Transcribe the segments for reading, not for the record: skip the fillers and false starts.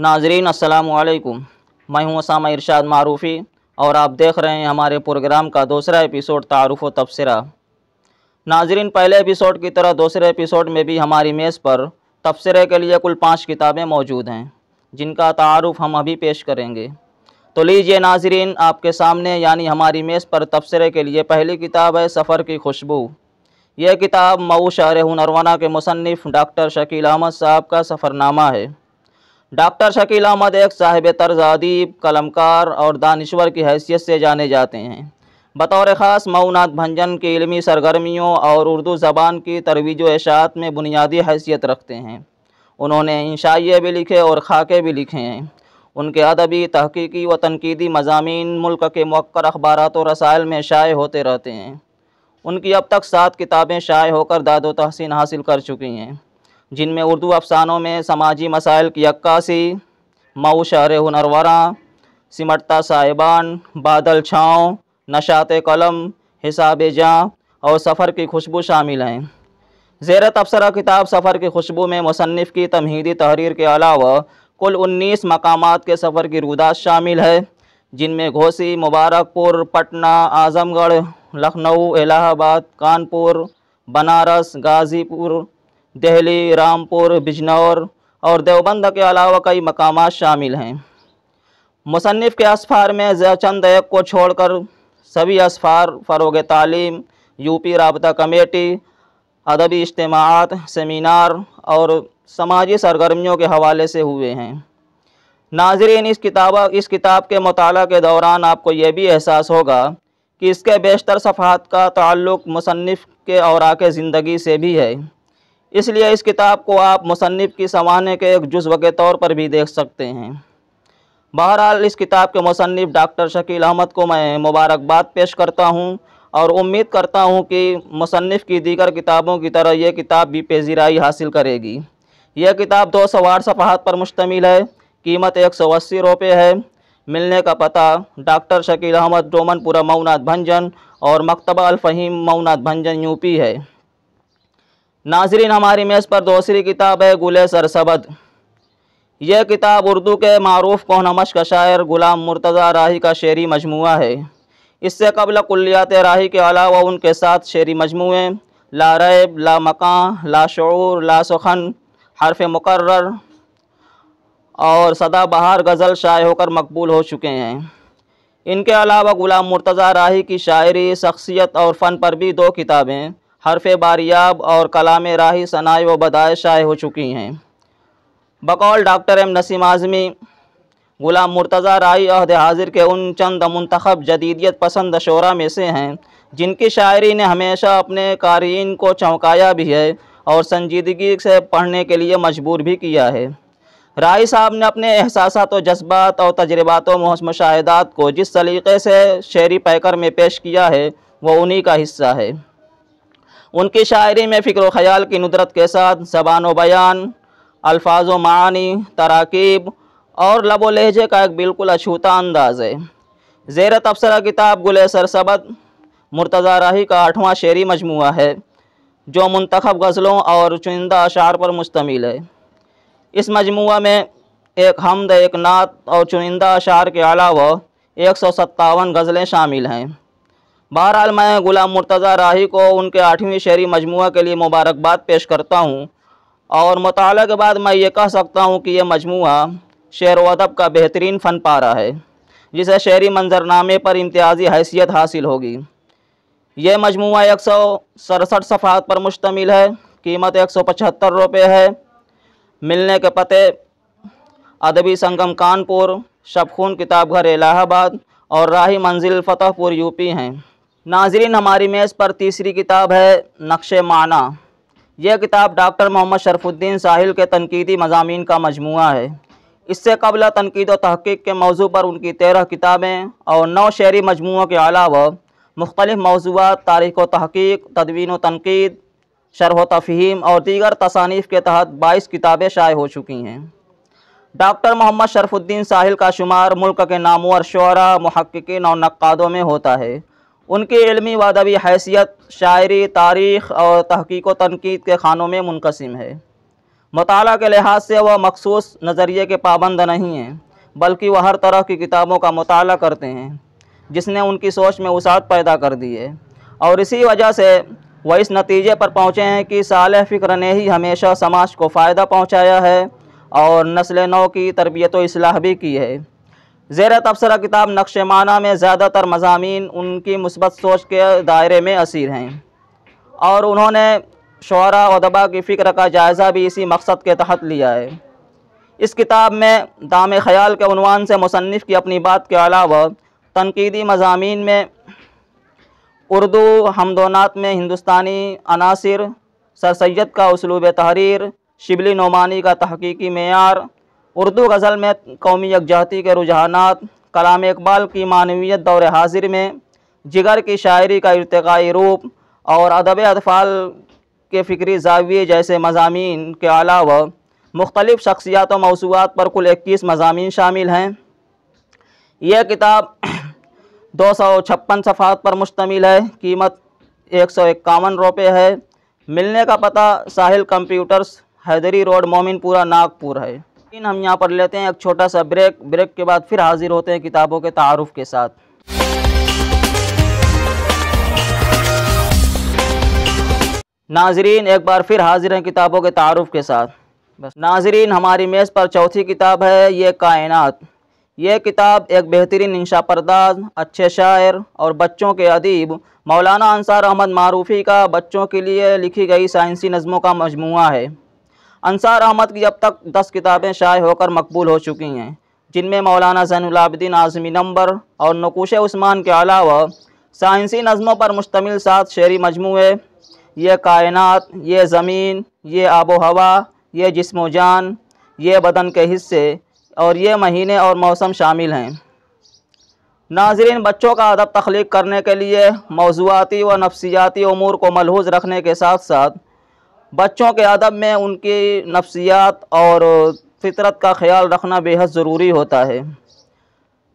ناظرین السلام علیکم، میں ہوں اسامہ ارشاد معروفی اور آپ دیکھ رہے ہیں ہمارے پروگرام کا دوسرا ایپیسوڈ تعارف و تبصرہ۔ ناظرین، پہلے ایپیسوڈ کی طرح دوسرے ایپیسوڈ میں بھی ہماری میز پر تبصرے کے لیے کل 5 کتابیں موجود ہیں جن کا تعارف ہم ابھی پیش کریں گے۔ تو لیجئے ناظرین، آپ کے سامنے یعنی ہماری میز پر تبصرے کے لیے پہلی کتاب ہے سفر کی خوشبو۔ یہ کتاب مئو شہر ہنرونہ کے مصنف ڈاکٹر شکیل احمد صاحب کا سفرنامہ ہے۔ ڈاکٹر شکیل احمد ایک صاحب طرز ادیب، قلمکار اور دانشور کی حیثیت سے جانے جاتے ہیں۔ بطور خاص مئو نعت بھنجن کی علمی سرگرمیوں اور اردو زبان کی ترویج و اشاعت میں بنیادی حیثیت رکھتے ہیں۔ انہوں نے انشائیے بھی لکھے اور خاکے بھی لکھے ہیں۔ ان کے ادبی، تحقیقی و تنقیدی مضامین ملک کے موقر اخبارات و رسائل میں شائع ہوتے رہتے ہیں۔ ان کی اب تک 7 کتابیں شائع ہو کر داد و تحسین حاصل کر چکی ہیں، جن میں اردو افسانوں میں سماجی مسائل کی عکاسی، مئو شہر ہنرونہ، سمٹتا صاحبان، بادل چھاؤں، نشاط قلم، حساب جاں اور سفر کی خوشبو شامل ہیں۔ زیر تبصرہ کتاب سفر کی خوشبو میں مصنف کی تمہیدی تحریر کے علاوہ کل 19 مقامات کے سفر کی رویداد شامل ہے، جن میں گھوسی، مبارک پور، پٹنہ، اعظم گڑھ، لکھنؤ، الہ آباد، کانپور، بنارس، غازی پور، دہلی، رامپور، بجنور اور دیوبند کے علاوہ کئی مقامات شامل ہیں۔ مصنف کے اسفار میں چند ایک کو چھوڑ کر سبھی اسفار فروغ تعلیم، یوپی رابطہ کمیٹی، ادبی اجتماعات، سیمینار اور سماجی سرگرمیوں کے حوالے سے ہوئے ہیں۔ ناظرین، اس کتاب کے مطالعہ کے دوران آپ کو یہ بھی احساس ہوگا کہ اس کے بیشتر صفحات کا تعلق مصنف کے اوراق زندگی سے بھی ہے، اس لیے اس کتاب کو آپ مصنف کی سوانح کے ایک جزو کے طور پر بھی دیکھ سکتے ہیں۔ بہرحال اس کتاب کے مصنف ڈاکٹر شکیل احمد کو میں مبارکباد پیش کرتا ہوں اور امید کرتا ہوں کہ مصنف کی دیگر کتابوں کی طرح یہ کتاب بھی پذیرائی حاصل کرے گی۔ یہ کتاب 208 صفحات پر مشتمل ہے، قیمت 180 روپے ہے۔ ملنے کا پتہ ڈاکٹر شکیل احمد، ڈومن پورہ، مئو نعت بھنجن اور مکتبہ الفہیم، مئو نعت بھنجن، یوپی ہے۔ ناظرین، ہماری میز پر دوسری کتاب ہے گلِ سرسبد۔ یہ کتاب اردو کے معروف کہنہ مشق شاعر غلام مرتضیٰ راہی کا شعری مجموعہ ہے۔ اس سے قبل کلیات راہی کے علاوہ ان کے 7 شعری مجموعے لا ریب، لا مکان، لا شعور، لا سخن، حرف مقرر اور سدا بہار غزل شائع ہو کر مقبول ہو چکے ہیں۔ ان کے علاوہ غلام مرتضیٰ راہی کی شاعری، شخصیت اور فن پر بھی 2 کتابیں حرف باریاب اور کلام راہی ثنائی و بدائع شائع ہو چکی ہیں۔ بقول ڈاکٹر ایم نسیم اعظمی، غلام مرتضیٰ راہی عہد حاضر کے ان چند منتخب جدیدیت پسند شعراء میں سے ہیں جن کی شاعری نے ہمیشہ اپنے قارئین کو چونکایا بھی ہے اور سنجیدگی سے پڑھنے کے لیے مجبور بھی کیا ہے۔ راہی صاحب نے اپنے احساسات و جذبات اور تجربات و مشاہدات کو جس سلیقے سے شعری پیکر میں پیش کیا ہے وہ انہی کا حصہ ہے۔ ان کی شاعری میں فکر و خیال کی ندرت کے ساتھ زبان و بیان، الفاظ و معانی، تراکیب اور لب و لہجے کا ایک بالکل اچھوتا انداز ہے۔ زیر تبصرہ کتاب گلِ سرسبد مرتضیٰ راہی کا 8واں شعری مجموعہ ہے جو منتخب غزلوں اور چنندہ اشعار پر مشتمل ہے۔ اس مجموعہ میں ایک حمد، ایک نعت اور چنندہ اشعار کے علاوہ 157 غزلیں شامل ہیں۔ بہرحال میں غلام مرتضیٰ راہی کو ان کے 8ویں شعری مجموعہ کے لیے مبارکباد پیش کرتا ہوں اور مطالعہ کے بعد میں یہ کہہ سکتا ہوں کہ یہ مجموعہ شعر و ادب کا بہترین فن پارہ ہے جسے شعری منظرنامے پر امتیازی حیثیت حاصل ہوگی۔ یہ مجموعہ 167 صفحات پر مشتمل ہے، قیمت 175 روپے ہے۔ ملنے کے پتے ادبی سنگم کانپور، شبخون کتاب گھر الہ آباد اور راہی منزل فتح پور، یوپی ہیں۔ ناظرین، ہماری میز پر تیسری کتاب ہے نقش معنی۔ یہ کتاب ڈاکٹر محمد شرف الدین ساحل کے تنقیدی مضامین کا مجموعہ ہے۔ اس سے قبل تنقید و تحقیق کے موضوع پر ان کی 13 کتابیں اور 9 شعری مجموعوں کے علاوہ مختلف موضوعات، تاریخ و تحقیق، تدوین و تنقید، شرح و تفہیم اور دیگر تصانیف کے تحت 22 کتابیں شائع ہو چکی ہیں۔ ڈاکٹر محمد شرف الدین ساحل کا شمار ملک کے نامور شعراء، محققین اور نقادوں میں ہوتا ہے۔ ان کی علمی و ادبی حیثیت شاعری، تاریخ اور تحقیق و تنقید کے خانوں میں منقسم ہے۔ مطالعہ کے لحاظ سے وہ مخصوص نظریے کے پابند نہیں ہیں، بلکہ وہ ہر طرح کی کتابوں کا مطالعہ کرتے ہیں جس نے ان کی سوچ میں وسعت پیدا کر دی ہے، اور اسی وجہ سے وہ اس نتیجے پر پہنچے ہیں کہ صالح فکر نے ہی ہمیشہ سماج کو فائدہ پہنچایا ہے اور نسل نو کی تربیت و اصلاح بھی کی ہے۔ زیر تبصرہ کتاب نقش معنی میں زیادہ تر مضامین ان کی مثبت سوچ کے دائرے میں اسیر ہیں، اور انہوں نے شعراء و ادباء کی فکر کا جائزہ بھی اسی مقصد کے تحت لیا ہے۔ اس کتاب میں دام خیال کے عنوان سے مصنف کی اپنی بات کے علاوہ تنقیدی مضامین میں اردو حمد و نعت میں ہندوستانی عناصر، سر سید کا اسلوب تحریر، شبلی نعمانی کا تحقیقی معیار، اردو غزل میں قومی یکجہتی کے رجحانات، کلام اقبال کی معنویت دور حاضر میں، جگر کی شاعری کا ارتقائی روپ اور ادب اطفال کے فکری زاویے جیسے مضامین کے علاوہ مختلف شخصیات و موضوعات پر کل 21 مضامین شامل ہیں۔ یہ کتاب 256 صفحات پر مشتمل ہے۔ قیمت 151 روپے ہے۔ ملنے کا پتہ ساحل کمپیوٹرز، حیدری روڈ، مومن پورہ، ناگپور ہے۔ ہم یہاں پر لیتے ہیں ایک چھوٹا سا بریک کے بعد پھر حاضر ہوتے ہیں کتابوں کے تعارف کے ساتھ۔ ناظرین ایک بار پھر حاضر ہیں کتابوں کے تعارف کے ساتھ۔ ناظرین ہماری میز پر چوتھی کتاب ہے یہ کائنات۔ یہ کتاب ایک بہترین انشا پرداز، اچھے شاعر اور بچوں کے ادیب مولانا انصار احمد معروفی کا بچوں کے لیے لکھی گئی سائنسی نظموں کا مجموعہ ہے۔ انصار احمد کی اب تک 10 کتابیں شائع ہو کر مقبول ہو چکی ہیں، جن میں مولانا زین العابدین اعظمی نمبر اور نقوش عثمان کے علاوہ سائنسی نظموں پر مشتمل 7 شعری مجموعے یہ کائنات، یہ زمین، یہ آب و ہوا، یہ جسم و جان، یہ بدن کے حصے اور یہ مہینے اور موسم شامل ہیں۔ ناظرین بچوں کا ادب تخلیق کرنے کے لیے موضوعاتی و نفسیاتی امور کو ملحوظ رکھنے کے ساتھ ساتھ بچوں کے ادب میں ان کی نفسیات اور فطرت کا خیال رکھنا بے حد ضروری ہوتا ہے۔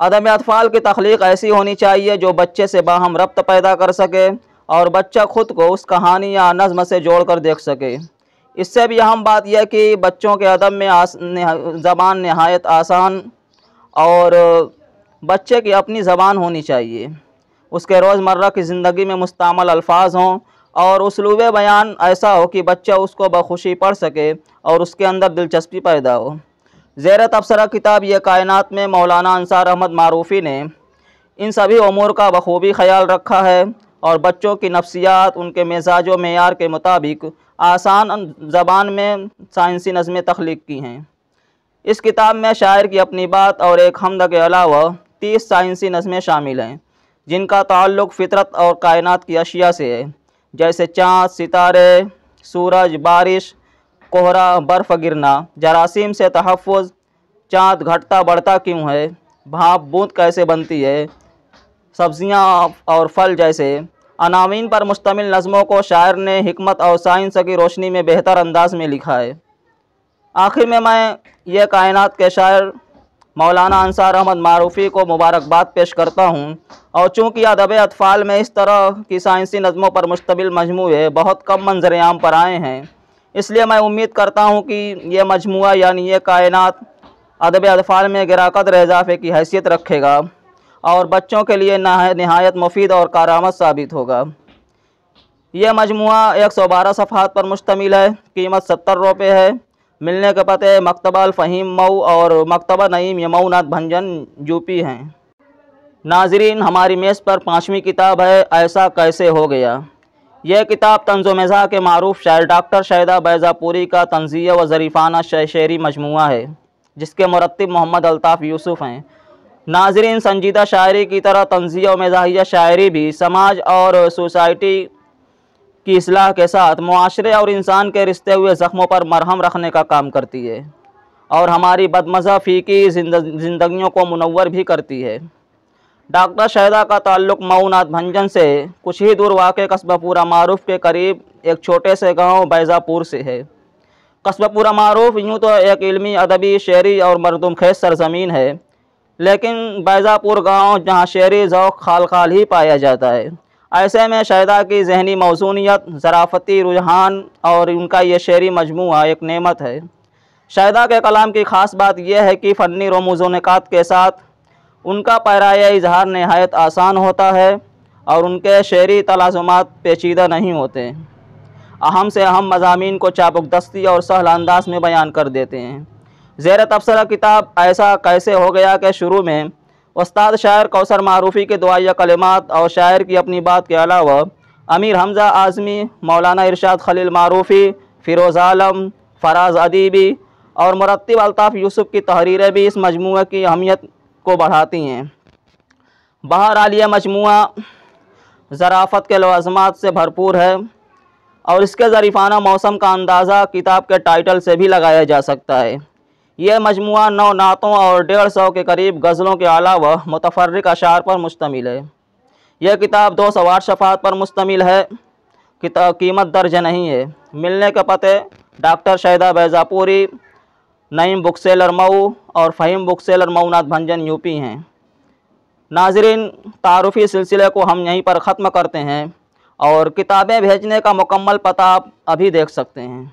ادب اطفال کی تخلیق ایسی ہونی چاہیے جو بچے سے باہم ربط پیدا کر سکے اور بچہ خود کو اس کہانی یا نظم سے جوڑ کر دیکھ سکے۔ اس سے بھی اہم بات یہ کہ بچوں کے ادب میں زبان نہایت آسان اور بچے کی اپنی زبان ہونی چاہیے، اس کے روزمرہ کی زندگی میں مستعمل الفاظ ہوں اور اسلوب بیان ایسا ہو کہ بچہ اس کو بخوشی پڑھ سکے اور اس کے اندر دلچسپی پیدا ہو۔ زیر تبصرہ کتاب یہ کائنات میں مولانا انصار احمد معروفی نے ان سبھی امور کا بخوبی خیال رکھا ہے اور بچوں کی نفسیات ان کے مزاج و معیار کے مطابق آسان زبان میں سائنسی نظمیں تخلیق کی ہیں۔ اس کتاب میں شاعر کی اپنی بات اور ایک حمد کے علاوہ 30 سائنسی نظمیں شامل ہیں جن کا تعلق فطرت اور کائنات کی اشیاء سے ہے، جیسے چاند، ستارے، سورج، بارش، کوہرا، برف گرنا، جراثیم سے تحفظ، چاند گھٹتا بڑھتا کیوں ہے، بھاپ بوند کیسے بنتی ہے، سبزیاں اور پھل جیسے عناوین پر مشتمل نظموں کو شاعر نے حکمت اور سائنس کی روشنی میں بہتر انداز میں لکھا ہے۔ آخر میں یہ کائنات کے شاعر مولانا انصار احمد معروفی کو مبارکباد پیش کرتا ہوں، اور چونکہ ادب اطفال میں اس طرح کی سائنسی نظموں پر مشتمل مجموعے بہت کم منظر عام پر آئے ہیں، اس لیے میں امید کرتا ہوں کہ یہ مجموعہ یعنی یہ کائنات ادب اطفال میں گراقدر اضافے کی حیثیت رکھے گا اور بچوں کے لیے نہایت مفید اور کارآمد ثابت ہوگا۔ یہ مجموعہ 112 صفحات پر مشتمل ہے۔ قیمت 70 روپے ہے۔ ملنے کے پتے مکتبہ الفہیم مئو اور مکتبہ نعیم یمو ناتھ بھنجن یوپی ہیں۔ ناظرین ہماری میز پر 5ویں کتاب ہے ایسا کیسے ہو گیا۔ یہ کتاب طنز و مزاح کے معروف شاعر ڈاکٹر شیدا بیضا پوری کا طنزیہ و ظریفانہ شعری مجموعہ ہے جس کے مرتب محمد الطاف یوسف ہیں۔ ناظرین سنجیدہ شاعری کی طرح طنزیہ و مزاحیہ شاعری بھی سماج اور سوسائٹی کی اصلاح کے ساتھ معاشرے اور انسان کے رشتے ہوئے زخموں پر مرہم رکھنے کا کام کرتی ہے اور ہماری بدمزہ فیکی زندگیوں کو منور بھی کرتی ہے۔ ڈاکٹر شیدا کا تعلق مئو ناتھ بھنجن سے کچھ ہی دور واقع قصبہ پورہ معروف کے قریب ایک چھوٹے سے گاؤں بیضا پور سے ہے۔ قصبہ پورہ معروف یوں تو ایک علمی، ادبی، شعری اور مردم خیز سرزمین ہے، لیکن بیضا پور گاؤں جہاں شعری ذوق خال خال ہی پایا جاتا ہے، ایسے میں شیدا کی ذہنی موزونیت، ظرافتی رجحان اور ان کا یہ شعری مجموعہ ایک نعمت ہے۔ شیدا کے کلام کی خاص بات یہ ہے کہ فنی رموز و نکات کے ساتھ ان کا پیرایہ اظہار نہایت آسان ہوتا ہے اور ان کے شعری تلازمات پیچیدہ نہیں ہوتے، اہم سے اہم مضامین کو چابک دستی اور سہل انداز میں بیان کر دیتے ہیں۔ زیر تبصرہ کتاب ایسا کیسے ہو گیا کے شروع میں استاد شاعر کوثر معروفی کے دعائیہ کلمات اور شاعر کی اپنی بات کے علاوہ امیر حمزہ اعظمی، مولانا ارشاد خلیل معروفی، فیروز عالم، فراز ادیبی اور مرتب الطاف یوسف کی تحریریں بھی اس مجموعے کی اہمیت کو بڑھاتی ہیں۔ بہرحال یہ مجموعہ ظرافت کے لوازمات سے بھرپور ہے اور اس کے ظریفانہ موسم کا اندازہ کتاب کے ٹائٹل سے بھی لگایا جا سکتا ہے۔ یہ مجموعہ 9 نعتوں اور 150 کے قریب غزلوں کے علاوہ متفرق اشعار پر مشتمل ہے۔ یہ کتاب 208 صفحات پر مشتمل ہے۔ قیمت درج نہیں ہے۔ ملنے کے پتے ڈاکٹر شیدا بیضاپوری، نعیم بک سیلر مئو اور Fahim book seller Mau Nath Bhanjan UP ہیں۔ ناظرین، تعارفی سلسلے کو ہم یہیں پر ختم کرتے ہیں اور کتابیں بھیجنے کا مکمل پتہ آپ ابھی دیکھ سکتے ہیں۔